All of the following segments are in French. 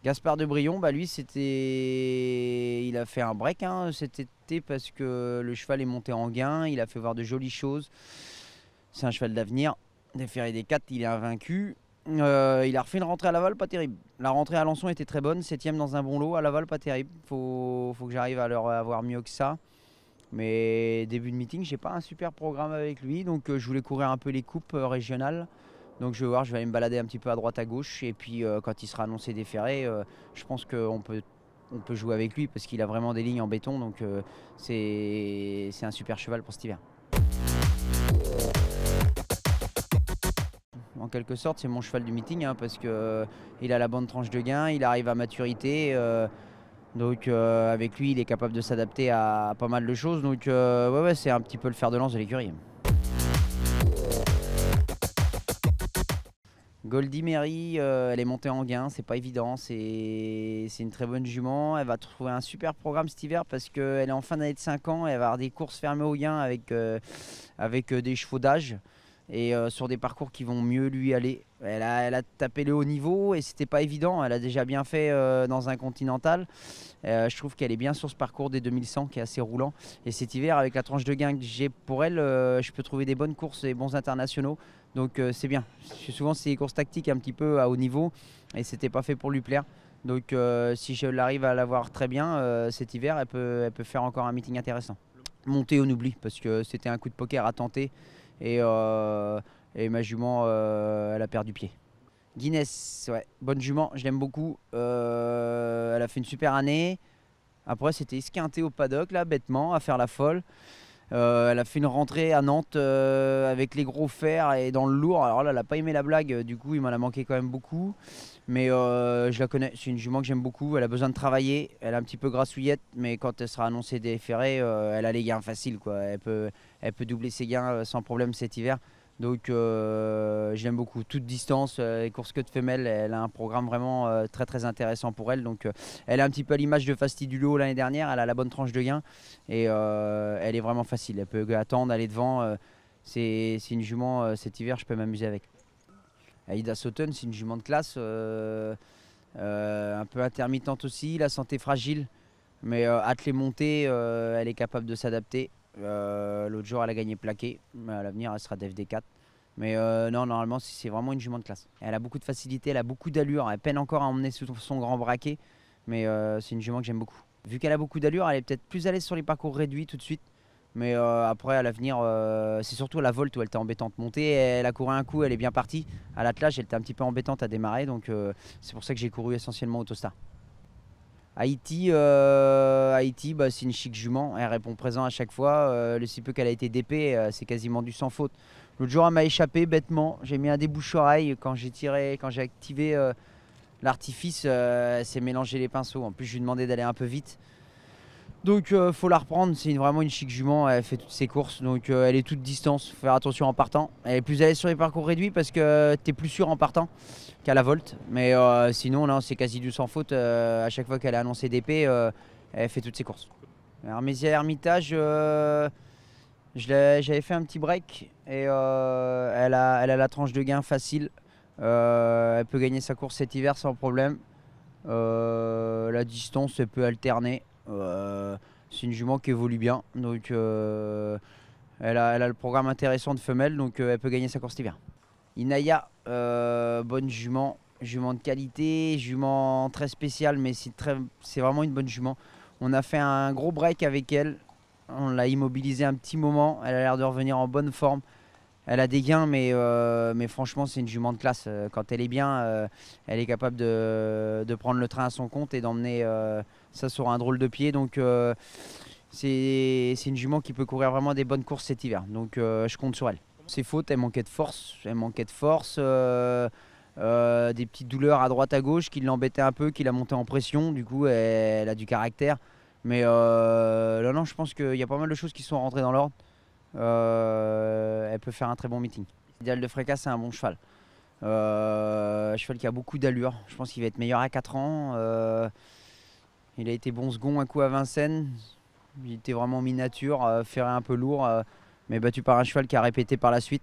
Gaspard de Brion, bah lui il a fait un break hein, cet été parce que le cheval est monté en gain, il a fait voir de jolies choses. C'est un cheval d'avenir. Des Ferré des 4, il est invaincu. Il a refait une rentrée à Laval, pas terrible. La rentrée à Alençon était très bonne, 7ème dans un bon lot. À Laval, pas terrible. Faut que j'arrive à leur avoir mieux que ça. Mais début de meeting, j'ai pas un super programme avec lui. Donc je voulais courir un peu les coupes régionales. Donc je vais voir, je vais aller me balader un petit peu à droite à gauche. Et puis quand il sera annoncé des ferrés, je pense qu'on peut jouer avec lui parce qu'il a vraiment des lignes en béton. Donc c'est un super cheval pour cet hiver. En quelque sorte, c'est mon cheval du meeting hein, parce qu'il a la bonne tranche de gain, il arrive à maturité. Donc avec lui, il est capable de s'adapter à pas mal de choses. Donc ouais, c'est un petit peu le fer de lance de l'écurie. Goldie Mary, elle est montée en gain, c'est pas évident, c'est une très bonne jument. Elle va trouver un super programme cet hiver parce qu'elle est en fin d'année de 5 ans, elle va avoir des courses fermées au gain avec des chevaux d'âge et sur des parcours qui vont mieux lui aller. Elle a tapé le haut niveau et c'était pas évident, elle a déjà bien fait dans un continental. Je trouve qu'elle est bien sur ce parcours des 2100 qui est assez roulant. Et cet hiver, avec la tranche de gain que j'ai pour elle, je peux trouver des bonnes courses et bons internationaux. Donc c'est bien. Souvent c'est des courses tactiques un petit peu à haut niveau et c'était pas fait pour lui plaire. Donc si je l'arrive à l'avoir très bien cet hiver, elle peut faire encore un meeting intéressant. Monter on oublie parce que c'était un coup de poker à tenter et ma jument elle a perdu pied. Guinness, ouais, bonne jument, je l'aime beaucoup. Elle a fait une super année. Après, c'était esquinté au paddock, là, bêtement, à faire la folle. Elle a fait une rentrée à Nantes avec les gros fers et dans le lourd. Alors là, elle n'a pas aimé la blague, du coup, il m'en a manqué quand même beaucoup. Mais je la connais, c'est une jument que j'aime beaucoup. Elle a besoin de travailler, elle est un petit peu grassouillette, mais quand elle sera annoncée déférée, elle a les gains faciles, quoi. Elle peut doubler ses gains sans problème cet hiver. Donc je l'aime beaucoup. Toute distance, les courses queue de femelle, elle a un programme vraiment très très intéressant pour elle. Donc elle est un petit peu à l'image de Fastidulo l'année dernière, elle a la bonne tranche de gain et elle est vraiment facile. Elle peut attendre, aller devant. C'est une jument cet hiver, je peux m'amuser avec. Aïda Sotten, c'est une jument de classe, un peu intermittente aussi, la santé fragile, mais attelée montée, elle est capable de s'adapter. L'autre jour, elle a gagné plaqué. À l'avenir, elle sera d'FD4. Mais non, normalement, c'est vraiment une jument de classe. Elle a beaucoup de facilité, elle a beaucoup d'allure. Elle peine encore à emmener sous son grand braquet. Mais c'est une jument que j'aime beaucoup. Vu qu'elle a beaucoup d'allure, elle est peut-être plus à l'aise sur les parcours réduits tout de suite. Mais après, à l'avenir, c'est surtout à la volte où elle était embêtante. Montée, elle a couru un coup, elle est bien partie. À l'attelage, elle était un petit peu embêtante à démarrer. Donc c'est pour ça que j'ai couru essentiellement Autostar. Haïti bah, c'est une chic jument, elle répond présent à chaque fois. Le si peu qu'elle a été DP, c'est quasiment du sans faute. L'autre jour, elle m'a échappé bêtement. J'ai mis un débouche-oreille quand j'ai activé l'artifice, elle s'est mélangé les pinceaux. En plus, je lui ai demandé d'aller un peu vite. Donc, faut la reprendre. C'est vraiment une chic jument. Elle fait toutes ses courses. Donc, elle est toute distance. Faut faire attention en partant. Elle est plus à l'aise sur les parcours réduits parce que t'es plus sûr en partant qu'à la volte. Mais sinon, non, c'est quasi du sans faute. À chaque fois qu'elle a annoncé d'épée, elle fait toutes ses courses. Armésia Hermitage, j'avais fait un petit break et elle a la tranche de gain facile. Elle peut gagner sa course cet hiver sans problème. La distance, elle peut alterner. C'est une jument qui évolue bien. Donc elle a le programme intéressant de femelle. Donc elle peut gagner sa course cet hiver. Inaya, bonne jument. Jument de qualité, jument très spéciale, mais c'est vraiment une bonne jument. On a fait un gros break avec elle. On l'a immobilisée un petit moment. Elle a l'air de revenir en bonne forme. Elle a des gains, mais franchement, c'est une jument de classe. Quand elle est bien, elle est capable de prendre le train à son compte et d'emmener ça sur un drôle de pied. Donc, c'est une jument qui peut courir vraiment des bonnes courses cet hiver. Donc, je compte sur elle. Ses fautes, elle manquait de force. Des petites douleurs à droite à gauche qui l'embêtaient un peu, qui l'a monté en pression. Du coup, elle a du caractère. Mais non, je pense qu'il y a pas mal de choses qui sont rentrées dans l'ordre. Elle peut faire un très bon meeting. Idéal de Fréca, c'est un bon cheval. Cheval qui a beaucoup d'allure. Je pense qu'il va être meilleur à 4 ans. Il a été bon second un coup à Vincennes. Il était vraiment miniature, ferré un peu lourd, mais battu par un cheval qui a répété par la suite.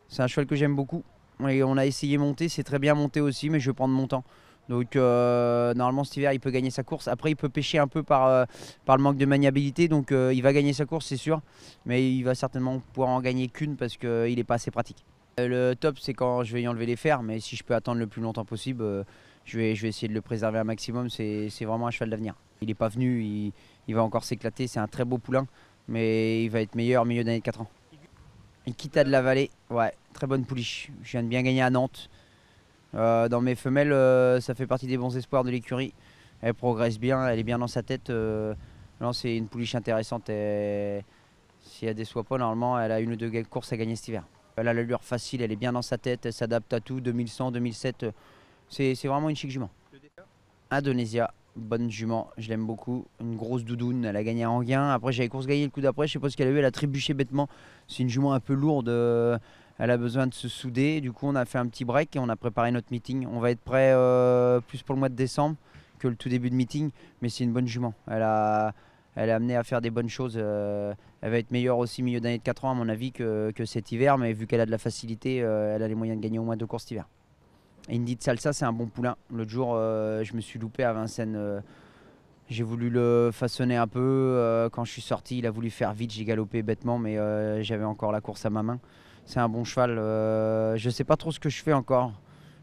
C'est un cheval que j'aime beaucoup. Et on a essayé monter, c'est très bien monté aussi, mais je vais prendre mon temps. Donc normalement cet hiver il peut gagner sa course. Après il peut pêcher un peu par le manque de maniabilité. Donc il va gagner sa course c'est sûr. Mais il va certainement pouvoir en gagner qu'une parce qu'il n'est pas assez pratique. Le top c'est quand je vais y enlever les fers. Mais si je peux attendre le plus longtemps possible, je vais essayer de le préserver un maximum. C'est vraiment un cheval d'avenir. Il n'est pas venu, il va encore s'éclater. C'est un très beau poulain. Mais il va être meilleur milieu d'année de 4 ans. Ikita de la Vallée, ouais, très bonne pouliche. Je viens de bien gagner à Nantes. Dans mes femelles, ça fait partie des bons espoirs de l'écurie. Elle progresse bien, elle est bien dans sa tête. Non, c'est une pouliche intéressante. Si elle ne déçoit pas, normalement, elle a une ou deux courses à gagner cet hiver. Elle a l'allure facile, elle est bien dans sa tête, elle s'adapte à tout. 2100, 2007, c'est vraiment une chic jument. Indonésia, bonne jument, je l'aime beaucoup. Une grosse doudoune, elle a gagné à Anguin. Après, j'avais course gagnée le coup d'après, je sais pas ce qu'elle a eu, elle a trébuché bêtement. C'est une jument un peu lourde. Elle a besoin de se souder. Du coup, on a fait un petit break et on a préparé notre meeting. On va être prêt plus pour le mois de décembre que le tout début de meeting. Mais c'est une bonne jument. Elle est amenée à faire des bonnes choses. Elle va être meilleure aussi milieu d'année de 4 ans, à mon avis, que cet hiver. Mais vu qu'elle a de la facilité, elle a les moyens de gagner au moins 2 courses cet hiver. Indy de Salsa, c'est un bon poulain. L'autre jour, je me suis loupé à Vincennes. J'ai voulu le façonner un peu. Quand je suis sorti, il a voulu faire vite. J'ai galopé bêtement, mais j'avais encore la course à ma main. C'est un bon cheval. Je ne sais pas trop ce que je fais encore.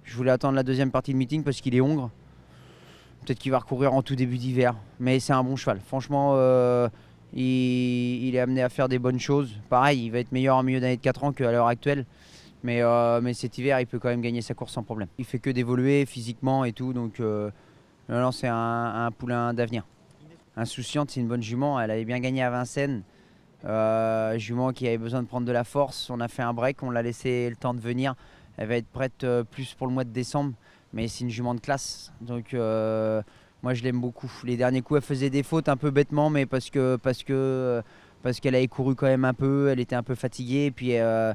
Je voulais attendre la deuxième partie de meeting parce qu'il est hongre. Peut-être qu'il va recourir en tout début d'hiver. Mais c'est un bon cheval. Franchement, il est amené à faire des bonnes choses. Pareil, il va être meilleur en milieu d'année de 4 ans qu'à l'heure actuelle. Mais cet hiver, il peut quand même gagner sa course sans problème. Il fait que d'évoluer physiquement et tout. Donc non, c'est un poulain d'avenir. Insouciante, c'est une bonne jument. Elle avait bien gagné à Vincennes. Jument qui avait besoin de prendre de la force. On a fait un break, on l'a laissé le temps de venir. Elle va être prête plus pour le mois de décembre. Mais c'est une jument de classe. Donc moi je l'aime beaucoup. Les derniers coups elle faisait des fautes un peu bêtement. Mais parce qu'elle avait couru quand même un peu. Elle était un peu fatiguée. Et puis elle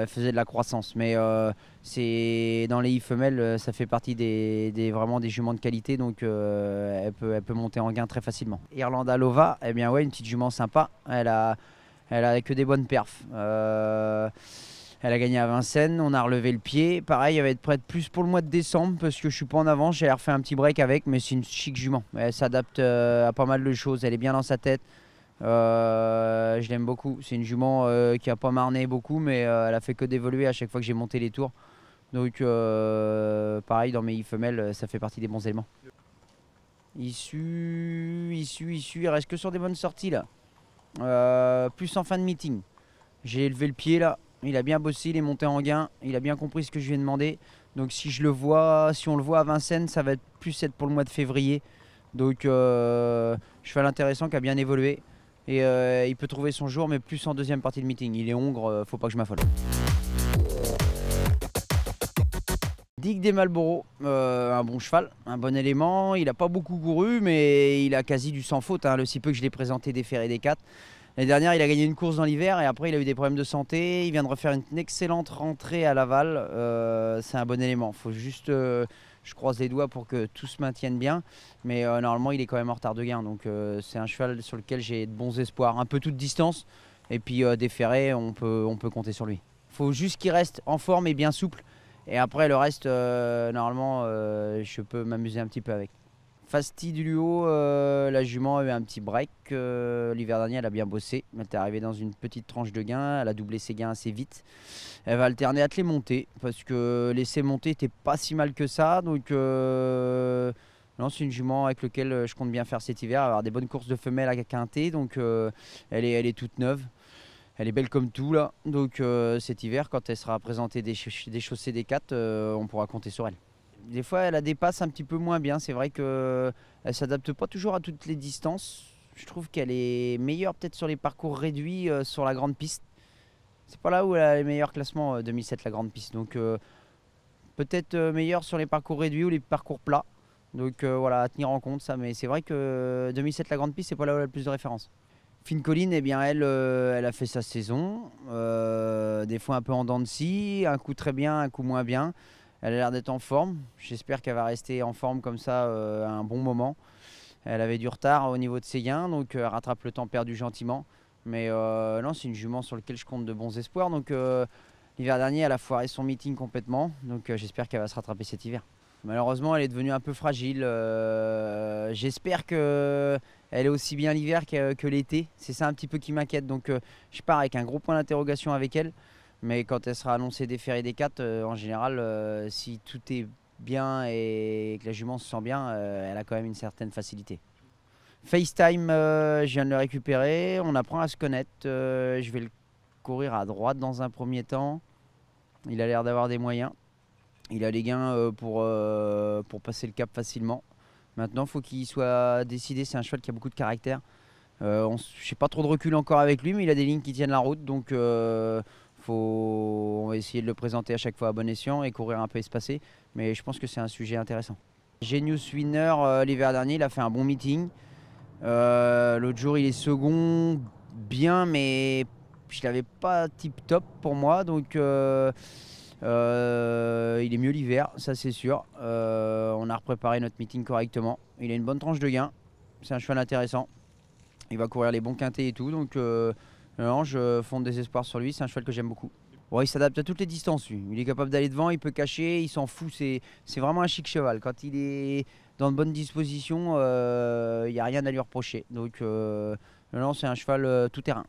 faisait de la croissance. Mais c'est dans les femelles, ça fait partie vraiment des juments de qualité. Donc elle peut monter en gain très facilement. Irlanda Lova, eh bien ouais, une petite jument sympa. Elle a que des bonnes perfs. Elle a gagné à Vincennes, on a relevé le pied. Pareil, elle va être prête plus pour le mois de décembre parce que je suis pas en avance. J'ai refait un petit break avec, mais c'est une chic jument. Elle s'adapte à pas mal de choses. Elle est bien dans sa tête. Je l'aime beaucoup. C'est une jument qui a pas marné beaucoup, mais elle a fait que d'évoluer à chaque fois que j'ai monté les tours. Donc pareil, dans mes femelles, ça fait partie des bons éléments. Issu, il reste que sur des bonnes sorties là. Plus en fin de meeting. J'ai élevé le pied là. Il a bien bossé, il est monté en gain. Il a bien compris ce que je lui ai demandé. Donc si on le voit à Vincennes, ça va plus être pour le mois de février. Donc cheval intéressant qui a bien évolué. Et il peut trouver son jour, mais plus en deuxième partie de meeting. Il est hongre, faut pas que je m'affole. Dick des Marlboro, un bon cheval, un bon élément. Il n'a pas beaucoup couru, mais il a quasi du sans faute. Le si peu que je l'ai présenté des fers et des 4. L'année dernière, il a gagné une course dans l'hiver et après, il a eu des problèmes de santé. Il vient de refaire une excellente rentrée à Laval. C'est un bon élément. Faut juste, je croise les doigts pour que tout se maintienne bien. Mais normalement, il est quand même en retard de gain. Donc, c'est un cheval sur lequel j'ai de bons espoirs. Un peu toute distance. Et puis, des ferrets, on peut compter sur lui. Il faut juste qu'il reste en forme et bien souple. Et après, le reste, normalement, je peux m'amuser un petit peu avec. Fasti du Luo, la jument a eu un petit break. L'hiver dernier, elle a bien bossé. Elle est arrivée dans une petite tranche de gain. Elle a doublé ses gains assez vite. Elle va alterner attelé monter parce que l'essai monter n'était pas si mal que ça. Donc, non, c'est une jument avec laquelle je compte bien faire cet hiver. Avoir des bonnes courses de femelles à quinter. Donc, elle est toute neuve. Elle est belle comme tout là. Donc, cet hiver, quand elle sera présentée des chaussées des 4, on pourra compter sur elle. Des fois, elle a des passes un petit peu moins bien. C'est vrai qu'elle ne s'adapte pas toujours à toutes les distances. Je trouve qu'elle est meilleure peut-être sur les parcours réduits, sur la grande piste. C'est pas là où elle a les meilleurs classements 2007, la grande piste. Donc peut-être meilleure sur les parcours réduits ou les parcours plats. Donc voilà, à tenir en compte ça. Mais c'est vrai que 2007, la grande piste, c'est pas là où elle a le plus de références. Fine Colline, eh bien, elle a fait sa saison. Des fois un peu en dents de scie, un coup très bien, un coup moins bien. Elle a l'air d'être en forme. J'espère qu'elle va rester en forme comme ça à un bon moment. Elle avait du retard au niveau de ses gains, donc elle rattrape le temps perdu gentiment. Mais non, c'est une jument sur laquelle je compte de bons espoirs. Donc l'hiver dernier, elle a foiré son meeting complètement. Donc j'espère qu'elle va se rattraper cet hiver. Malheureusement, elle est devenue un peu fragile. J'espère qu'elle est aussi bien l'hiver que l'été. C'est ça un petit peu qui m'inquiète. Donc je pars avec un gros point d'interrogation avec elle. Mais quand elle sera annoncée des fers et des quatre, en général, si tout est bien et que la jument se sent bien, elle a quand même une certaine facilité. FaceTime, je viens de le récupérer. On apprend à se connaître. Je vais le courir à droite dans un premier temps. Il a l'air d'avoir des moyens. Il a les gains pour passer le cap facilement. Maintenant, il faut qu'il soit décidé. C'est un cheval qui a beaucoup de caractère. Je n'ai pas trop de recul encore avec lui, mais il a des lignes qui tiennent la route. Donc, on va essayer de le présenter à chaque fois à bon escient et courir un peu espacé. Mais je pense que c'est un sujet intéressant. Genius Winner, l'hiver dernier, il a fait un bon meeting. L'autre jour, il est second, bien, mais je l'avais pas tip top pour moi. Donc, il est mieux l'hiver, ça c'est sûr. On a repréparé notre meeting correctement. Il a une bonne tranche de gain. C'est un cheval intéressant. Il va courir les bons quintés et tout. Donc non, je fonde des espoirs sur lui. C'est un cheval que j'aime beaucoup. Ouais, il s'adapte à toutes les distances lui. Il est capable d'aller devant, il peut cacher, il s'en fout. C'est vraiment un chic cheval. Quand il est dans de bonnes dispositions, il n'y a rien à lui reprocher. Donc non, c'est un cheval tout terrain.